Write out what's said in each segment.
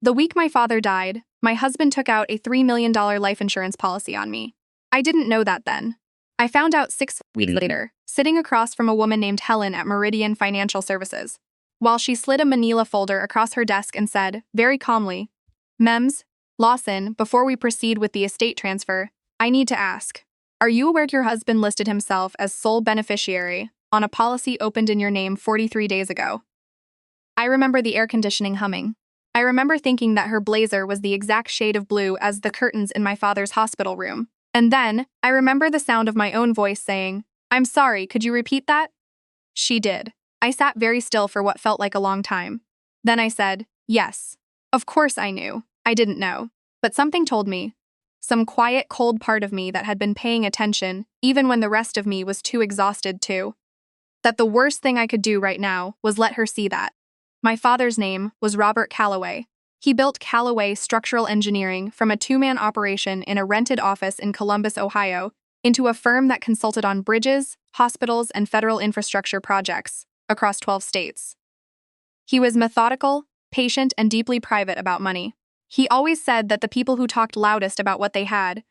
The week my father died, my husband took out a $3 million life insurance policy on me. I didn't know that then. I found out 6 weeks later, sitting across from a woman named Helen at Meridian Financial Services, while she slid a manila folder across her desk and said, very calmly, Mems, Lawson, before we proceed with the estate transfer, I need to ask, are you aware your husband listed himself as sole beneficiary on a policy opened in your name 43 days ago? I remember the air conditioning humming. I remember thinking that her blazer was the exact shade of blue as the curtains in my father's hospital room. And then, I remember the sound of my own voice saying, I'm sorry, could you repeat that? She did. I sat very still for what felt like a long time. Then I said, yes. Of course I knew. I didn't know. But something told me. Some quiet, cold part of me that had been paying attention, even when the rest of me was too exhausted to. That the worst thing I could do right now was let her see that. My father's name was Robert Calloway. He built Calloway Structural Engineering from a 2-man operation in a rented office in Columbus, Ohio, into a firm that consulted on bridges, hospitals, and federal infrastructure projects across 12 states. He was methodical, patient, and deeply private about money. He always said that the people who talked loudest about what they had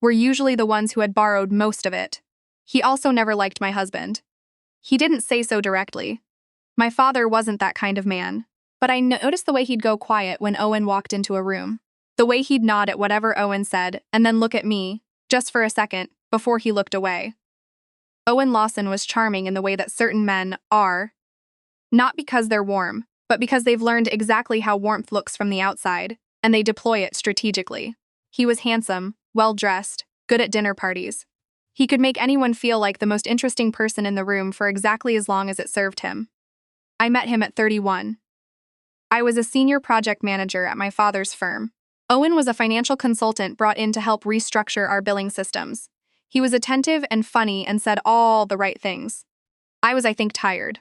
were usually the ones who had borrowed most of it. He also never liked my husband. He didn't say so directly. My father wasn't that kind of man, but I noticed the way he'd go quiet when Owen walked into a room, the way he'd nod at whatever Owen said and then look at me, just for a second, before he looked away. Owen Lawson was charming in the way that certain men are, not because they're warm, but because they've learned exactly how warmth looks from the outside, and they deploy it strategically. He was handsome, well-dressed, good at dinner parties. He could make anyone feel like the most interesting person in the room for exactly as long as it served him. I met him at 31. I was a senior project manager at my father's firm. Owen was a financial consultant brought in to help restructure our billing systems. He was attentive and funny and said all the right things. I was, I think, tired.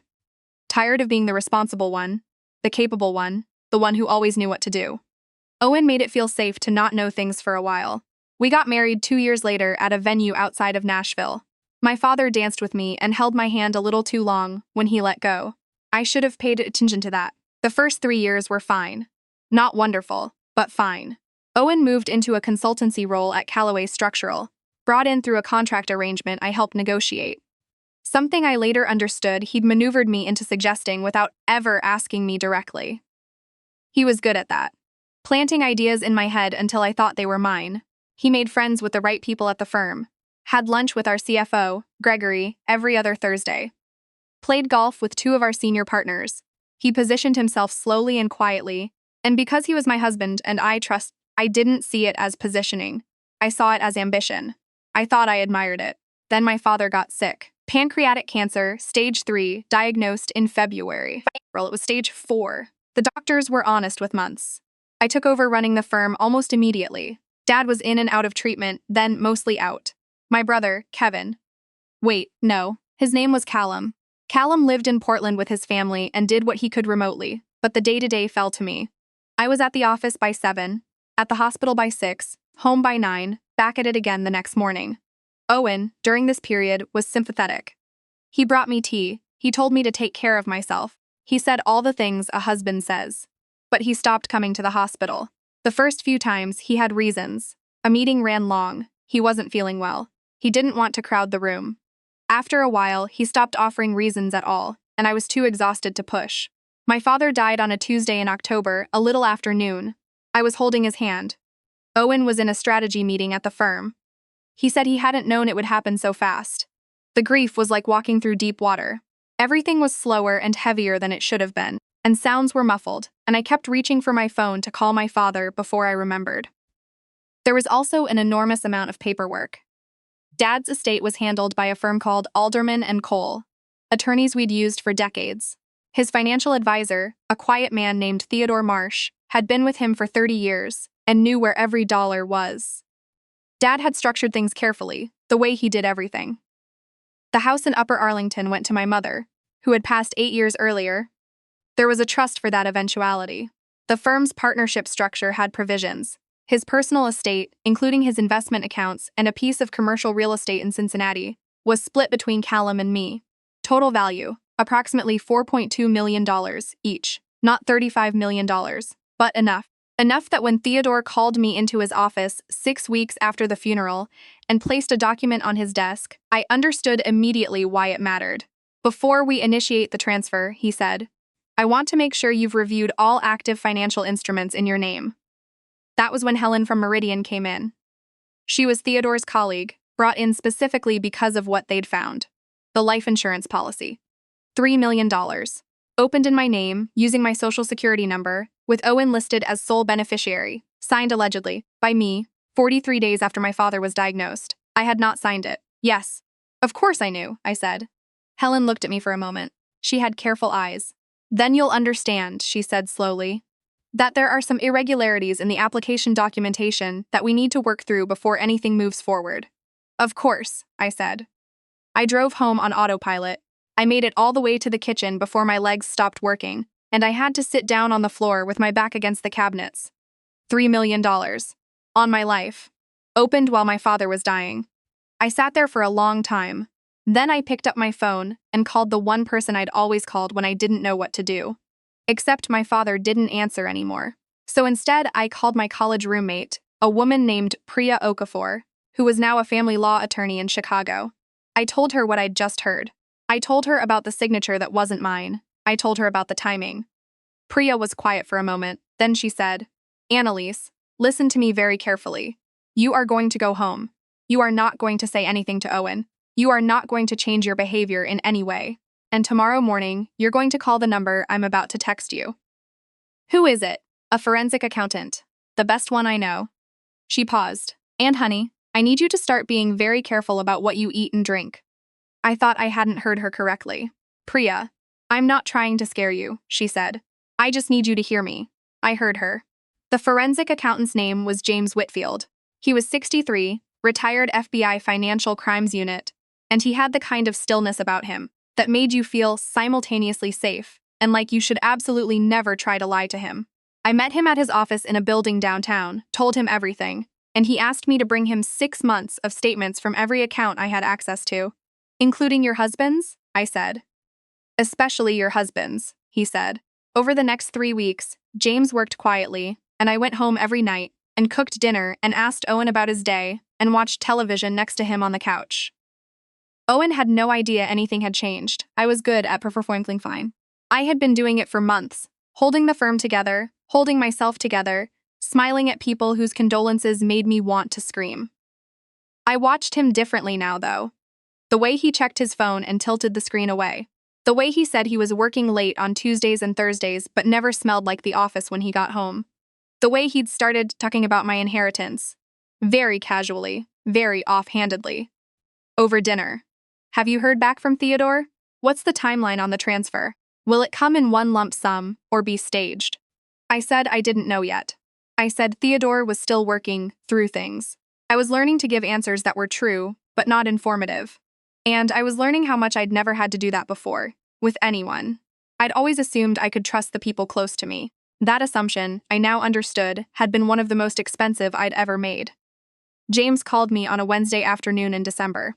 Tired of being the responsible one, the capable one, the one who always knew what to do. Owen made it feel safe to not know things for a while. We got married 2 years later at a venue outside of Nashville. My father danced with me and held my hand a little too long when he let go. I should have paid attention to that. The first 3 years were fine. Not wonderful, but fine. Owen moved into a consultancy role at Calloway Structural, brought in through a contract arrangement I helped negotiate. Something I later understood he'd maneuvered me into suggesting without ever asking me directly. He was good at that. Planting ideas in my head until I thought they were mine. He made friends with the right people at the firm. Had lunch with our CFO, Gregory, every other Thursday. Played golf with 2 of our senior partners. He positioned himself slowly and quietly, and because he was my husband and I didn't see it as positioning. I saw it as ambition. I thought I admired it. Then my father got sick. Pancreatic cancer, stage 3, diagnosed in February. It was stage 4. The doctors were honest with months. I took over running the firm almost immediately. Dad was in and out of treatment, then mostly out. My brother, Kevin. Wait, no. His name was Callum. Callum lived in Portland with his family and did what he could remotely, but the day-to-day fell to me. I was at the office by 7, at the hospital by 6, home by 9, back at it again the next morning. Owen, during this period, was sympathetic. He brought me tea, he told me to take care of myself. He said all the things a husband says. But he stopped coming to the hospital. The first few times, he had reasons. A meeting ran long, he wasn't feeling well. He didn't want to crowd the room. After a while, he stopped offering reasons at all, and I was too exhausted to push. My father died on a Tuesday in October, a little after noon. I was holding his hand. Owen was in a strategy meeting at the firm. He said he hadn't known it would happen so fast. The grief was like walking through deep water. Everything was slower and heavier than it should have been, and sounds were muffled, and I kept reaching for my phone to call my father before I remembered. There was also an enormous amount of paperwork. Dad's estate was handled by a firm called Alderman & Cole, attorneys we'd used for decades. His financial advisor, a quiet man named Theodore Marsh, had been with him for 30 years and knew where every dollar was. Dad had structured things carefully, the way he did everything. The house in Upper Arlington went to my mother, who had passed 8 years earlier. There was a trust for that eventuality. The firm's partnership structure had provisions. His personal estate, including his investment accounts and a piece of commercial real estate in Cincinnati, was split between Callum and me. Total value, approximately $4.2 million each, not $35 million, but enough. Enough that when Theodore called me into his office 6 weeks after the funeral and placed a document on his desk, I understood immediately why it mattered. Before we initiate the transfer, he said, I want to make sure you've reviewed all active financial instruments in your name. That was when Helen from Meridian came in. She was Theodore's colleague, brought in specifically because of what they'd found. The life insurance policy. $3 million. Opened in my name, using my social security number, with Owen listed as sole beneficiary, signed allegedly, by me, 43 days after my father was diagnosed. I had not signed it. Yes. Of course I knew, I said. Helen looked at me for a moment. She had careful eyes. Then you'll understand, she said slowly, that there are some irregularities in the application documentation that we need to work through before anything moves forward. Of course, I said. I drove home on autopilot. I made it all the way to the kitchen before my legs stopped working, and I had to sit down on the floor with my back against the cabinets. $3 million. On my life. Opened while my father was dying. I sat there for a long time. Then I picked up my phone and called the one person I'd always called when I didn't know what to do. Except my father didn't answer anymore. So instead, I called my college roommate, a woman named Priya Okafor, who was now a family law attorney in Chicago. I told her what I'd just heard. I told her about the signature that wasn't mine. I told her about the timing. Priya was quiet for a moment. Then she said, Annalise, listen to me very carefully. You are going to go home. You are not going to say anything to Owen. You are not going to change your behavior in any way. And tomorrow morning, you're going to call the number I'm about to text you. Who is it? A forensic accountant. The best one I know. She paused. And honey, I need you to start being very careful about what you eat and drink. I thought I hadn't heard her correctly. Priya, I'm not trying to scare you, she said. I just need you to hear me. I heard her. The forensic accountant's name was James Whitfield. He was 63, retired FBI Financial Crimes Unit, and he had the kind of stillness about him that made you feel simultaneously safe and like you should absolutely never try to lie to him. I met him at his office in a building downtown, told him everything, and he asked me to bring him 6 months of statements from every account I had access to. Including your husband's? I said. Especially your husband's, he said. Over the next 3 weeks, James worked quietly, and I went home every night and cooked dinner and asked Owen about his day and watched television next to him on the couch. Owen had no idea anything had changed. I was good at performing fine. I had been doing it for months, holding the firm together, holding myself together, smiling at people whose condolences made me want to scream. I watched him differently now, though. The way he checked his phone and tilted the screen away. The way he said he was working late on Tuesdays and Thursdays but never smelled like the office when he got home. The way he'd started talking about my inheritance. Very casually, very offhandedly. Over dinner. Have you heard back from Theodore? What's the timeline on the transfer? Will it come in one lump sum or be staged? I said I didn't know yet. I said Theodore was still working through things. I was learning to give answers that were true, but not informative. And I was learning how much I'd never had to do that before, with anyone. I'd always assumed I could trust the people close to me. That assumption, I now understood, had been one of the most expensive I'd ever made. James called me on a Wednesday afternoon in December.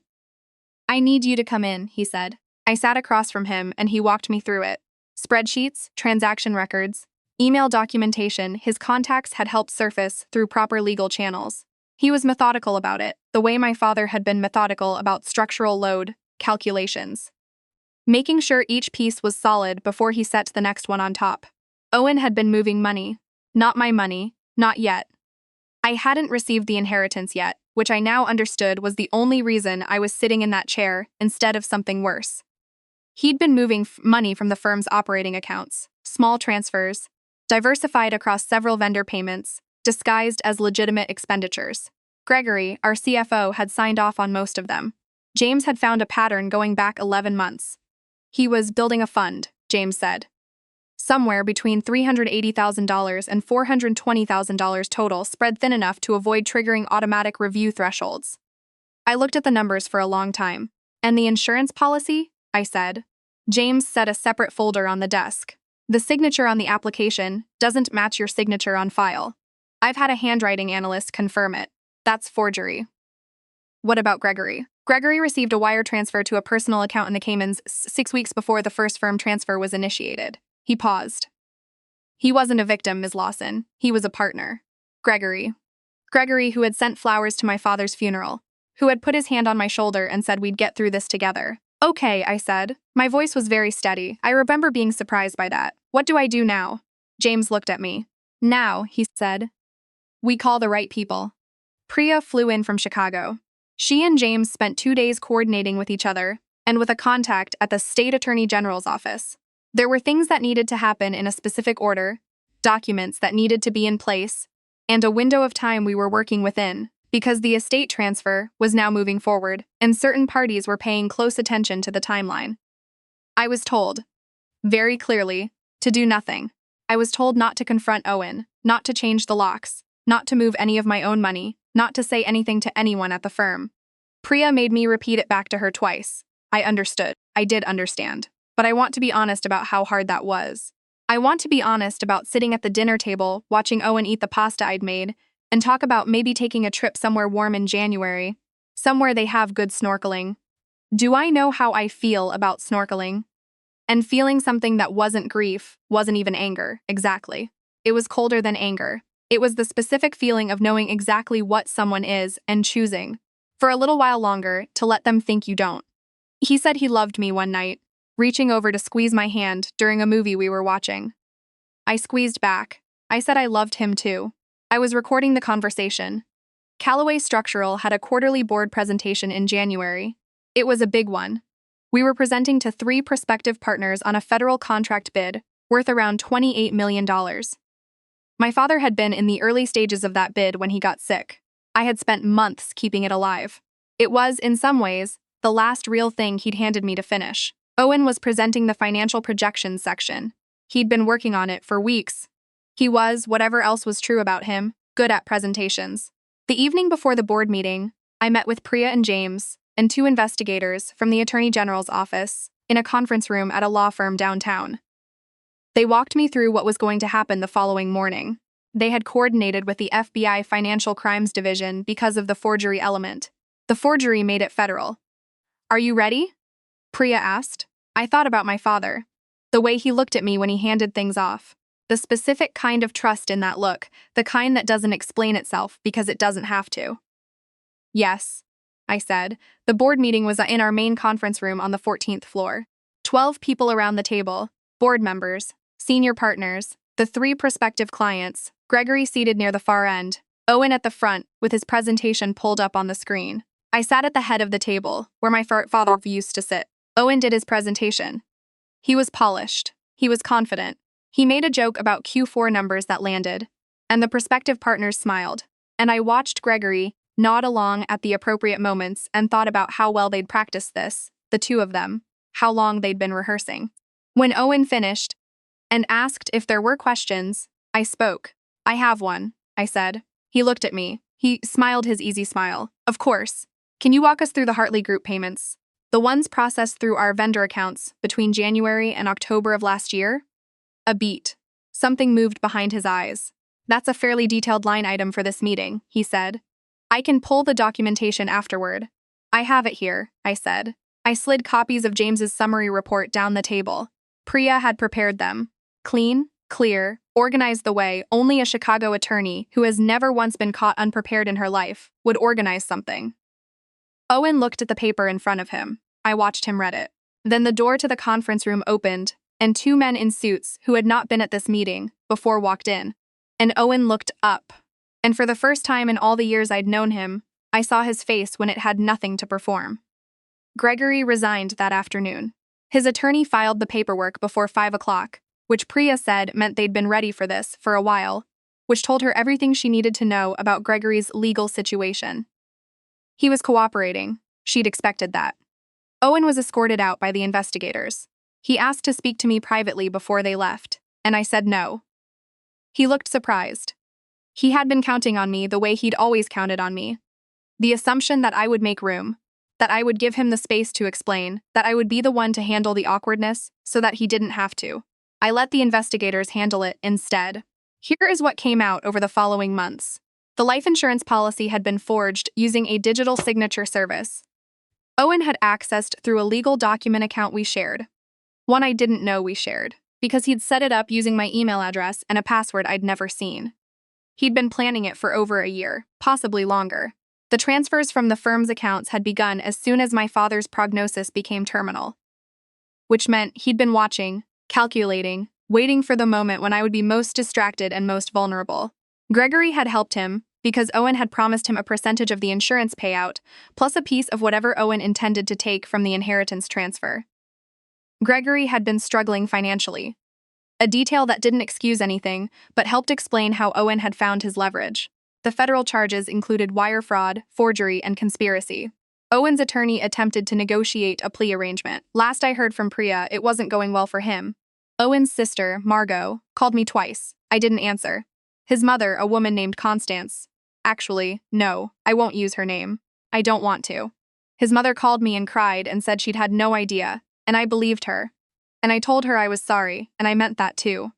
I need you to come in, he said. I sat across from him and he walked me through it. Spreadsheets, transaction records, email documentation his contacts had helped surface through proper legal channels. He was methodical about it, the way my father had been methodical about structural load calculations. Making sure each piece was solid before he set the next one on top. Owen had been moving money. Not my money, not yet. I hadn't received the inheritance yet, which I now understood was the only reason I was sitting in that chair instead of something worse. He'd been moving money from the firm's operating accounts, small transfers, diversified across several vendor payments, disguised as legitimate expenditures. Gregory, our CFO, had signed off on most of them. James had found a pattern going back 11 months. He was building a fund, James said. Somewhere between $380,000 and $420,000 total, spread thin enough to avoid triggering automatic review thresholds. I looked at the numbers for a long time. And the insurance policy? I said. James set a separate folder on the desk. The signature on the application doesn't match your signature on file. I've had a handwriting analyst confirm it. That's forgery. What about Gregory? Gregory received a wire transfer to a personal account in the Caymans 6 weeks before the first firm transfer was initiated. He paused. He wasn't a victim, Ms. Lawson. He was a partner. Gregory. Gregory, who had sent flowers to my father's funeral, who had put his hand on my shoulder and said we'd get through this together. Okay, I said. My voice was very steady. I remember being surprised by that. What do I do now? James looked at me. Now, he said, we call the right people. Priya flew in from Chicago. She and James spent 2 days coordinating with each other and with a contact at the State Attorney General's office. There were things that needed to happen in a specific order, documents that needed to be in place, and a window of time we were working within, because the estate transfer was now moving forward, and certain parties were paying close attention to the timeline. I was told, very clearly, to do nothing. I was told not to confront Owen, not to change the locks, not to move any of my own money, not to say anything to anyone at the firm. Priya made me repeat it back to her twice. I understood. I did understand. But I want to be honest about how hard that was. I want to be honest about sitting at the dinner table, watching Owen eat the pasta I'd made, and talk about maybe taking a trip somewhere warm in January, somewhere they have good snorkeling. Do I know how I feel about snorkeling? And feeling something that wasn't grief, wasn't even anger, exactly. It was colder than anger. It was the specific feeling of knowing exactly what someone is and choosing, for a little while longer, to let them think you don't. He said he loved me one night, reaching over to squeeze my hand during a movie we were watching. I squeezed back. I said I loved him too. I was recording the conversation. Callaway Structural had a quarterly board presentation in January. It was a big one. We were presenting to 3 prospective partners on a federal contract bid worth around $28 million. My father had been in the early stages of that bid when he got sick. I had spent months keeping it alive. It was, in some ways, the last real thing he'd handed me to finish. Owen was presenting the financial projections section. He'd been working on it for weeks. He was, whatever else was true about him, good at presentations. The evening before the board meeting, I met with Priya and James and 2 investigators from the Attorney General's office in a conference room at a law firm downtown. They walked me through what was going to happen the following morning. They had coordinated with the FBI Financial Crimes Division because of the forgery element. The forgery made it federal. Are you ready? Priya asked. I thought about my father. The way he looked at me when he handed things off. The specific kind of trust in that look, the kind that doesn't explain itself because it doesn't have to. Yes, I said. The board meeting was in our main conference room on the 14th floor. 12 people around the table, board members, senior partners, the 3 prospective clients, Gregory seated near the far end, Owen at the front with his presentation pulled up on the screen. I sat at the head of the table, where my father used to sit. Owen did his presentation. He was polished. He was confident. He made a joke about Q4 numbers that landed, and the prospective partners smiled. And I watched Gregory nod along at the appropriate moments and thought about how well they'd practiced this, the 2 of them, how long they'd been rehearsing. When Owen finished and asked if there were questions, I spoke. I have one, I said. He looked at me. He smiled his easy smile. Of course. Can you walk us through the Hartley Group payments? The ones processed through our vendor accounts between January and October of last year? A beat. Something moved behind his eyes. That's a fairly detailed line item for this meeting, he said. I can pull the documentation afterward. I have it here, I said. I slid copies of James's summary report down the table. Priya had prepared them. Clean, clear, organized the way only a Chicago attorney who has never once been caught unprepared in her life would organize something. Owen looked at the paper in front of him. I watched him read it. Then the door to the conference room opened, and 2 men in suits who had not been at this meeting before walked in. And Owen looked up. And for the first time in all the years I'd known him, I saw his face when it had nothing to perform. Gregory resigned that afternoon. His attorney filed the paperwork before 5 o'clock, which Priya said meant they'd been ready for this for a while, which told her everything she needed to know about Gregory's legal situation. He was cooperating. She'd expected that. Owen was escorted out by the investigators. He asked to speak to me privately before they left, and I said no. He looked surprised. He had been counting on me the way he'd always counted on me. The assumption that I would make room, that I would give him the space to explain, that I would be the one to handle the awkwardness so that he didn't have to. I let the investigators handle it instead. Here is what came out over the following months. The life insurance policy had been forged using a digital signature service. Owen had accessed through a legal document account we shared. One I didn't know we shared. because he'd set it up using my email address and a password I'd never seen. He'd been planning it for over a year, possibly longer. The transfers from the firm's accounts had begun as soon as my father's prognosis became terminal, which meant he'd been watching, calculating, waiting for the moment when I would be most distracted and most vulnerable. Gregory had helped him because Owen had promised him a percentage of the insurance payout, plus a piece of whatever Owen intended to take from the inheritance transfer. Gregory had been struggling financially, a detail that didn't excuse anything, but helped explain how Owen had found his leverage. The federal charges included wire fraud, forgery, and conspiracy. Owen's attorney attempted to negotiate a plea arrangement. Last I heard from Priya, it wasn't going well for him. Owen's sister, Margot, called me twice. I didn't answer. His mother, a woman named Constance. Actually, no, I won't use her name. I don't want to. His mother called me and cried and said she'd had no idea, and I believed her. And I told her I was sorry, and I meant that too.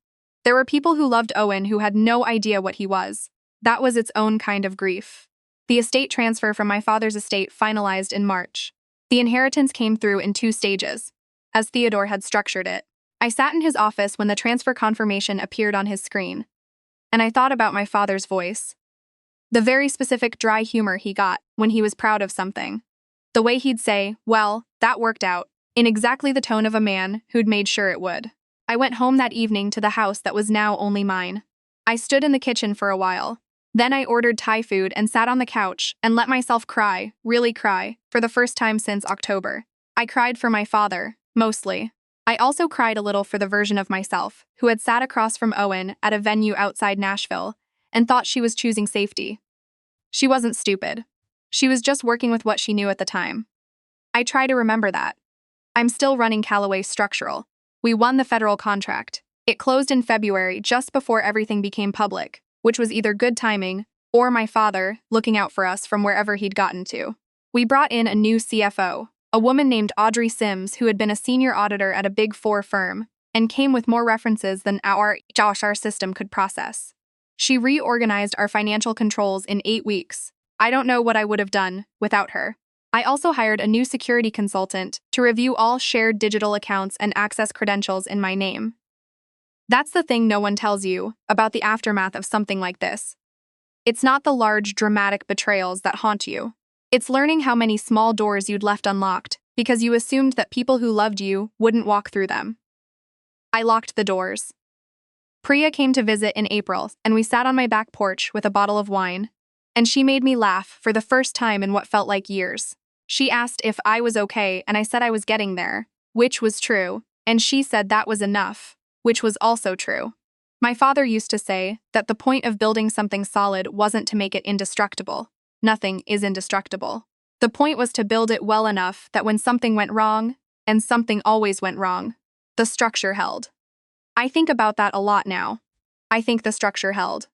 There were people who loved Owen who had no idea what he was. That was its own kind of grief. The estate transfer from my father's estate finalized in March. The inheritance came through in 2 stages, as Theodore had structured it. I sat in his office when the transfer confirmation appeared on his screen, and I thought about my father's voice. The very specific dry humor he got when he was proud of something. The way he'd say, "Well, that worked out," in exactly the tone of a man who'd made sure it would. I went home that evening to the house that was now only mine. I stood in the kitchen for a while. Then I ordered Thai food and sat on the couch and let myself cry, really cry, for the first time since October. I cried for my father, mostly. I also cried a little for the version of myself who had sat across from Owen at a venue outside Nashville and thought she was choosing safety. She wasn't stupid. She was just working with what she knew at the time. I try to remember that. I'm still running Callaway Structural. We won the federal contract. It closed in February just before everything became public, which was either good timing or my father looking out for us from wherever he'd gotten to. We brought in a new CFO, a woman named Audrey Sims who had been a senior auditor at a Big Four firm and came with more references than our system could process. She reorganized our financial controls in 8 weeks. I don't know what I would have done without her. I also hired a new security consultant to review all shared digital accounts and access credentials in my name. That's the thing no one tells you about the aftermath of something like this. It's not the large, dramatic betrayals that haunt you. It's learning how many small doors you'd left unlocked because you assumed that people who loved you wouldn't walk through them. I locked the doors. Priya came to visit in April, and we sat on my back porch with a bottle of wine, and she made me laugh for the first time in what felt like years. She asked if I was okay, and I said I was getting there, which was true, and she said that was enough, which was also true. My father used to say that the point of building something solid wasn't to make it indestructible. Nothing is indestructible. The point was to build it well enough that when something went wrong, and something always went wrong, the structure held. I think about that a lot now. I think the structure held.